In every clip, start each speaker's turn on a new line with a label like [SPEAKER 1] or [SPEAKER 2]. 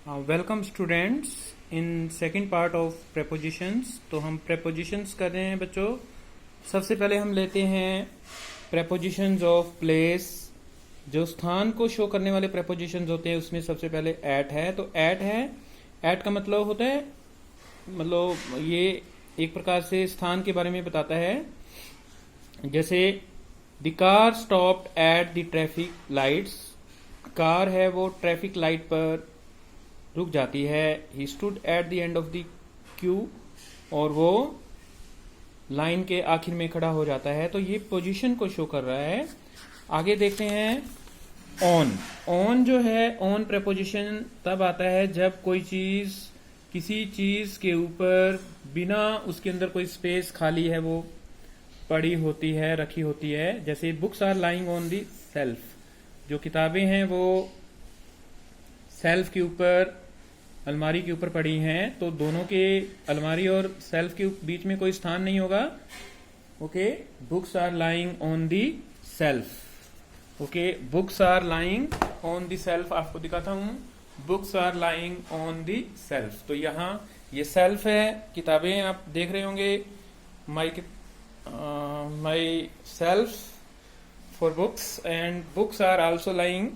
[SPEAKER 1] Welcome students in second part of prepositions. तो हम prepositions कर रहे हैं बच्चों। सबसे पहले हम लेते हैं प्रेपोजिशंस ऑफ प्लेस। जो स्थान को शो करने वाले प्रेपोजिशंस होते हैं उसमें सबसे पहले एट है। तो एट है, एट का मतलब होता है, मतलब ये एक प्रकार से स्थान के बारे में बताता है। जैसे the car stopped at the traffic lights. Car है वो ट्रैफिक लाइट पर रुक जाती है। He stood at the end of the Q, और वो लाइन के आखिर में खड़ा हो जाता है। तो ये पोजीशन को शो कर रहा है। आगे देखते हैं ऑन। ऑन जो है, ऑन प्रेपोजिशन तब आता है जब कोई चीज किसी चीज के ऊपर बिना उसके अंदर कोई स्पेस खाली है वो पड़ी होती है, रखी होती है। जैसे books are lying on the shelf. जो किताबें हैं वो सेल्फ के ऊपर, अलमारी के ऊपर पड़ी हैं। तो दोनों के, अलमारी और सेल्फ के बीच में कोई स्थान नहीं होगा। Okay, books are lying on the shelf. Okay, books are lying on the shelf, आपको दिखाता हूं। Books are lying on the shelf. तो यहाँ ये सेल्फ है, किताबें आप देख रहे होंगे। My shelf for books and books are also lying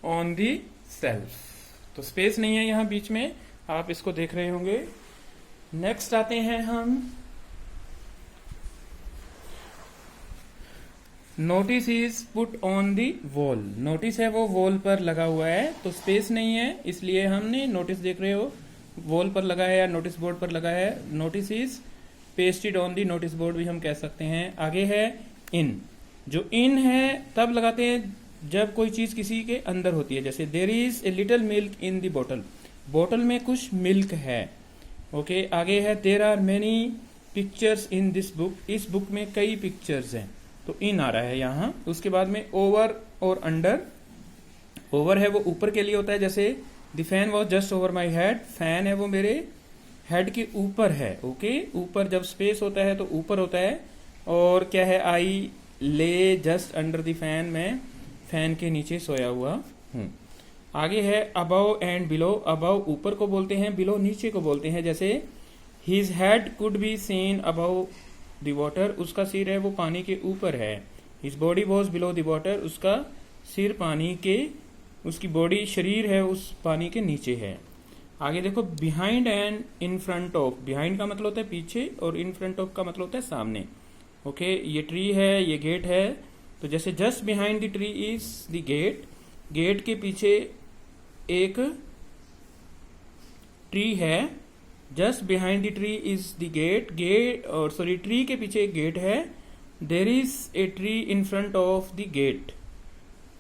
[SPEAKER 1] on the shelf. तो स्पेस नहीं है यहाँ बीच में, आप इसको देख रहे होंगे। नेक्स्ट आते हैं हम, notice is put on the wall. Notice है वो वॉल पर लगा हुआ है, तो स्पेस नहीं है, इसलिए हमने नोटिस, देख रहे हो, वॉल पर लगा है या नोटिस बोर्ड पर लगा है। Notice is pasted on the notice board भी हम कह सकते हैं। आगे है इन। जो इन है तब लगाते हैं जब कोई चीज किसी के अंदर होती है। जैसे there is a little milk in the बोतल। बोतल में कुछ मिल्क है। ओके, आगे है there are many pictures in this book. इस बुक में कई पिक्चर्स हैं, तो इन आ रहा है यहाँ। उसके बाद में ओवर और अंडर। ओवर है वो ऊपर के लिए होता है, जैसे the fan was just over my head. Fan है वो मेरे हेड के ऊपर है। ओके, ऊपर जब स्पेस होता है तो ऊपर होता है। और क्या है, आई ले जस्ट अंडर द फैन, में फैन के नीचे सोया हुआ हूं। आगे है अबव एंड बिलो। अबव ऊपर को बोलते हैं, बिलो नीचे को बोलते हैं। जैसे his head could be seen above the water. उसका सिर है वो पानी के ऊपर है। His body was below the water. उसका सिर पानी के, उसकी बॉडी, शरीर है उस पानी के नीचे है। आगे देखो, behind and in front of. Behind का मतलब होता है पीछे, और इन फ्रंट ऑफ का मतलब होता है सामने। ओके, ये ट्री है, ये गेट है। तो जैसे just behind the tree is the gate. Gate के पीछे एक ट्री है। Just behind the tree is the gate. Gate, और सॉरी, ट्री के पीछे एक गेट है। There is a tree in front of the gate.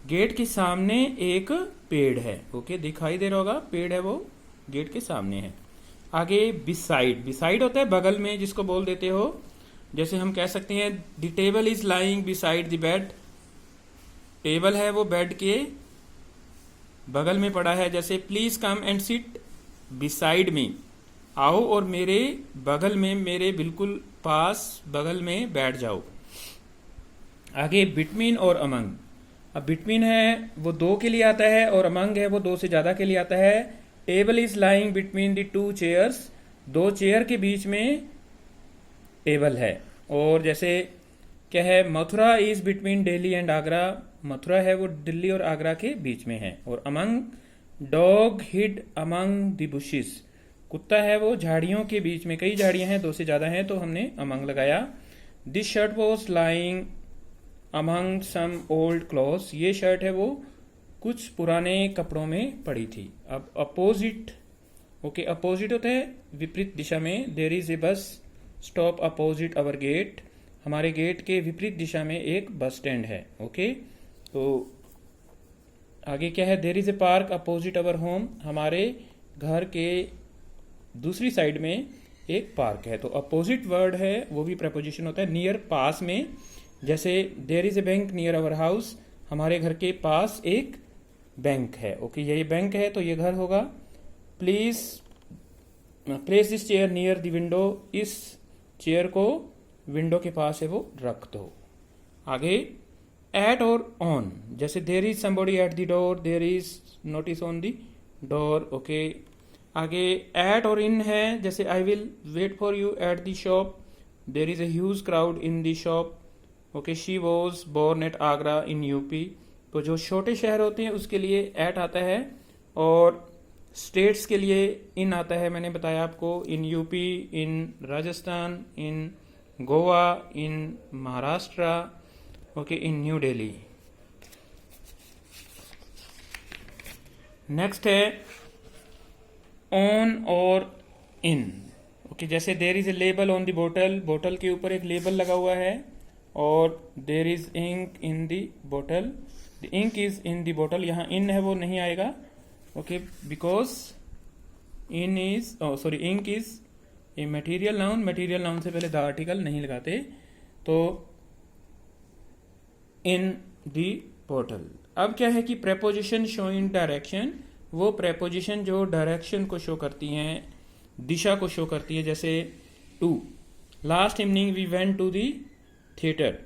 [SPEAKER 1] Gate के सामने एक पेड़ है। ओके, दिखाई दे रहा होगा, पेड़ है वो गेट के सामने है। आगे बिसाइड। बिसाइड होता है बगल में, जिसको बोल देते हो। जैसे हम कह सकते हैं the table is lying beside the bed. Table है वो बेड के बगल में पड़ा है। जैसे please come and sit beside me. आओ और मेरे बगल में, मेरे बिल्कुल पास, बगल में बैठ जाओ। आगे बिटवीन और अमंग। अब बिटवीन है वो दो के लिए आता है, और अमंग है वो दो से ज्यादा के लिए आता है। Table is lying between the two chairs. दो चेयर के बीच में टेबल है। और जैसे क्या है, Mathura is between Delhi and Agra. Mathura है वो दिल्ली और आगरा के बीच में है। और among, dog hid among the bushes. कुत्ता है वो झाड़ियों के बीच में, कई झाड़ियां हैं, दो से ज्यादा हैं, तो हमने अमंग लगाया। This shirt was lying among some old clothes. ये शर्ट है वो कुछ पुराने कपड़ों में पड़ी थी। अब अपोजिट। ओके, अपोजिट होता है विपरीत दिशा में। There is a bus stop opposite our gate. हमारे गेट के विपरीत दिशा में एक बस स्टैंड है। ओके, तो आगे क्या है, there is a park opposite our home. हमारे घर के दूसरी साइड में एक पार्क है। तो अपोजिट वर्ड है वो भी प्रपोजिशन होता है। नियर, पास में। जैसे there is a bank near our house. हमारे घर के पास एक बैंक है। ओके, ये बैंक है तो ये घर होगा। Please place this chair near the window. इस चेयर को विंडो के पास है वो रख दो। आगे एट और ऑन। जैसे there is somebody at the door. There is notice on the door, okay. आगे एट और इन है, जैसे I will wait for you at the shop, there is a huge crowd in the shop, okay. She was born at Agra in UP. तो जो छोटे शहर होते हैं उसके लिए एट आता है, और स्टेट्स के लिए इन आता है। मैंने बताया आपको, in UP, in Rajasthan, in Goa, in Maharashtra, okay, in new Delhi. Next है ऑन और इन, ओके। जैसे देर is A label on the बोतल, बोतल के ऊपर एक लेबल लगा हुआ है, और there is ink in the बोतल, the ink is in the बोतल। यहाँ इन है वो नहीं आएगा, okay, because in is sorry ink is a material noun, material noun से पहले द आर्टिकल नहीं लगाते, तो इन द बोतल। अब क्या है कि प्रेपोजिशन शोइंग डायरेक्शन, वो प्रेपोजिशन जो डायरेक्शन को शो करती हैं, दिशा को शो करती है। जैसे to, last evening we went to the theatre,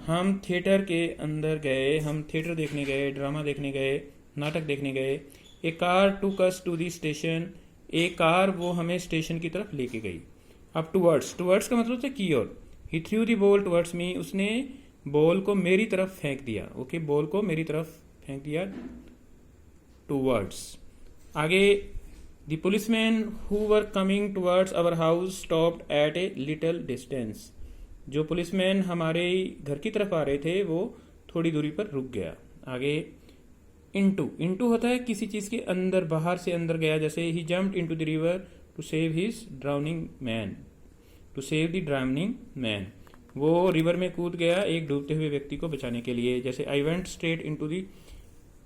[SPEAKER 1] हम थिएटर के अंदर गए, हम थिएटर देखने गए, ड्रामा देखने गए, नाटक देखने गए। A car took us to the station, a car वो हमें स्टेशन की तरफ लेके गई। अब टूवर्ड्स, टूवर्ड्स का मतलब होता है की ओर। He threw the ball towards me, उसने बॉल को मेरी तरफ फेंक दिया, ओके, बॉल को मेरी तरफ फेंक दिया, टूवर्ड्स। आगे the policeman who were coming towards our house stopped at a little distance, जो पुलिसमैन हमारे घर की तरफ आ रहे थे वो थोड़ी दूरी पर रुक गया। आगे इनटू, इनटू होता है किसी चीज के अंदर, बाहर से अंदर गया। जैसे he jumped into the river to save his drowning man, to save the drowning man, वो रिवर में कूद गया एक डूबते हुए व्यक्ति को बचाने के लिए। जैसे I went straight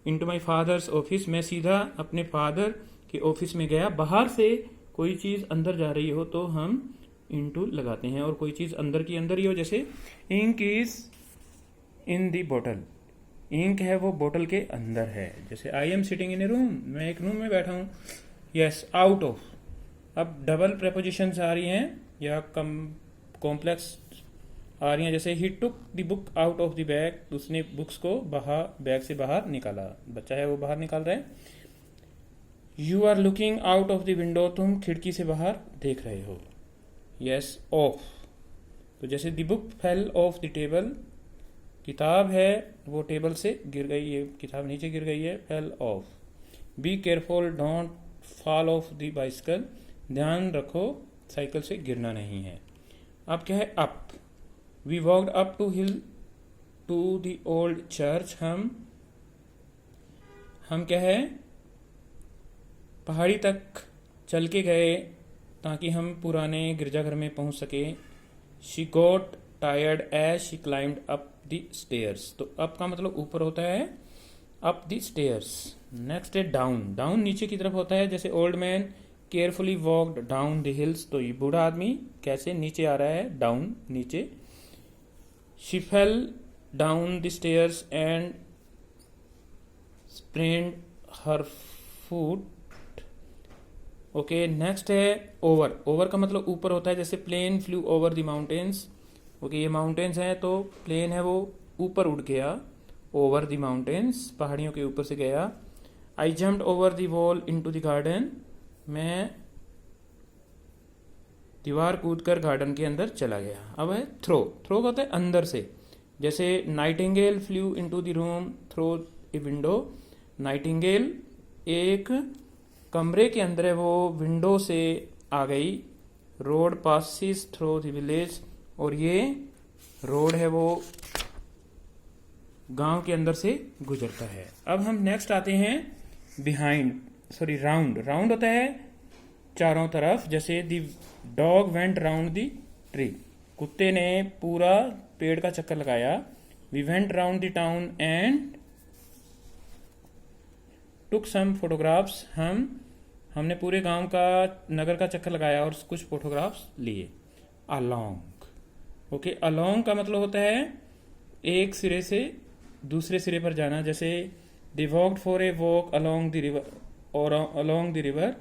[SPEAKER 1] into my father's office, मैं सीधा अपने फादर के ऑफिस में गया। बाहर से कोई चीज अंदर जा रही हो तो हम इनटू लगाते हैं, और कोई चीज अंदर की अंदर ही हो, जैसे इंक इज इन दी बोतल, इंक है वो बोतल के अंदर है। जैसे I am sitting in a room, मैं एक रूम में बैठा हूं। यस, आउट ऑफ, अब डबल प्रेपोजिशंस आ रही हैं या कॉम्प्लेक्स आ रही हैं। जैसे he took the book out of the bag, उसने बुक्स को बैग से बाहर निकाला, बच्चा है वो बाहर निकाल रहा है। You are looking out of the window, तुम खिड़की से बाहर देख रहे हो। यस, ऑफ, तो जैसे the book fell off the table, किताब है वो टेबल से गिर गई है, किताब नीचे गिर गई है, fell off. Be careful don't fall of the bicycle, ध्यान रखो साइकिल से गिरना नहीं है। अब क्या है, up, we walked up to hill to the old church, हम क्या है पहाड़ी तक चल के गए ताकि हम पुराने गिरजाघर में पहुंच सके। She got tired as she climbed up the stairs, तो अप का मतलब ऊपर होता है, अप द स्टेयर्स। नेक्स्ट है डाउन, डाउन नीचे की तरफ होता है। जैसे old man carefully walked down the hills, तो ये बूढ़ा आदमी कैसे नीचे आ रहा है, डाउन नीचे। She fell down the stairs and sprained her foot, okay. Next है ओवर, ओवर का मतलब ऊपर होता है। जैसे plane flew over the mountains, okay, ये माउंटेन्स हैं तो प्लेन है वो ऊपर उड़ गया, ओवर द माउंटेन्स, पहाड़ियों के ऊपर से गया। आई jumped over the wall into the garden, मैं दीवार कूदकर गार्डन के अंदर चला गया। अब है थ्रो, थ्रो का होता है अंदर से। जैसे nightingale flew into the room through a window, nightingale एक कमरे के अंदर है वो विंडो से आ गई। Road passes throw the village, और ये रोड है वो गांव के अंदर से गुजरता है। अब हम नेक्स्ट आते हैं बिहाइंड, सॉरी राउंड, राउंड होता है चारों तरफ। जैसे the dog went round the tree, कुत्ते ने पूरा पेड़ का चक्कर लगाया। We went round the town and took some photographs, हमने पूरे गांव का, नगर का चक्कर लगाया और कुछ फोटोग्राफ्स लिए। अलोंग, ओके, अलोंग का मतलब होता है एक सिरे से दूसरे सिरे पर जाना। जैसे they walked for a walk along the river, और अलोंग द रिवर,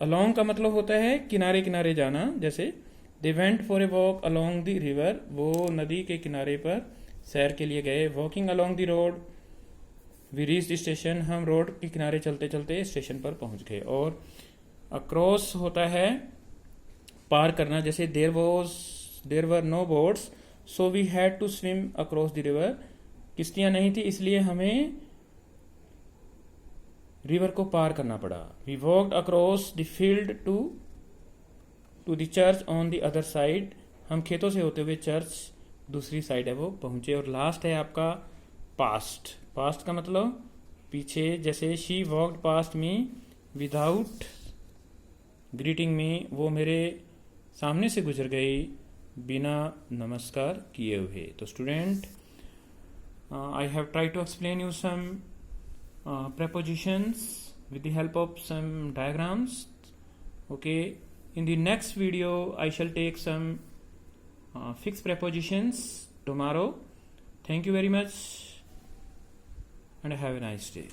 [SPEAKER 1] अलोंग का मतलब होता है किनारे किनारे जाना। जैसे they went for a walk along the river, वो नदी के किनारे पर सैर के लिए गए। Walking along the road, we reach station, हम रोड के किनारे चलते चलते स्टेशन पर पहुंच गए। और अक्रॉस होता है पार करना, जैसे there were no boats so we had to swim across the river, किश्तियां नहीं थी इसलिए हमें रिवर को पार करना पड़ा। We walked across the field to the church on the other side, हम खेतों से होते हुए चर्च दूसरी साइड है वो पहुंचे। और लास्ट है आपका पास्ट, पास्ट का मतलब पीछे, जैसे she walked past me without greeting me, वो मेरे सामने से गुजर गई बिना नमस्कार किए हुए। तो student, I have tried to explain you some prepositions with the help of some diagrams. Okay, in the next video I shall take some fixed prepositions tomorrow. Thank you very much and have a nice day.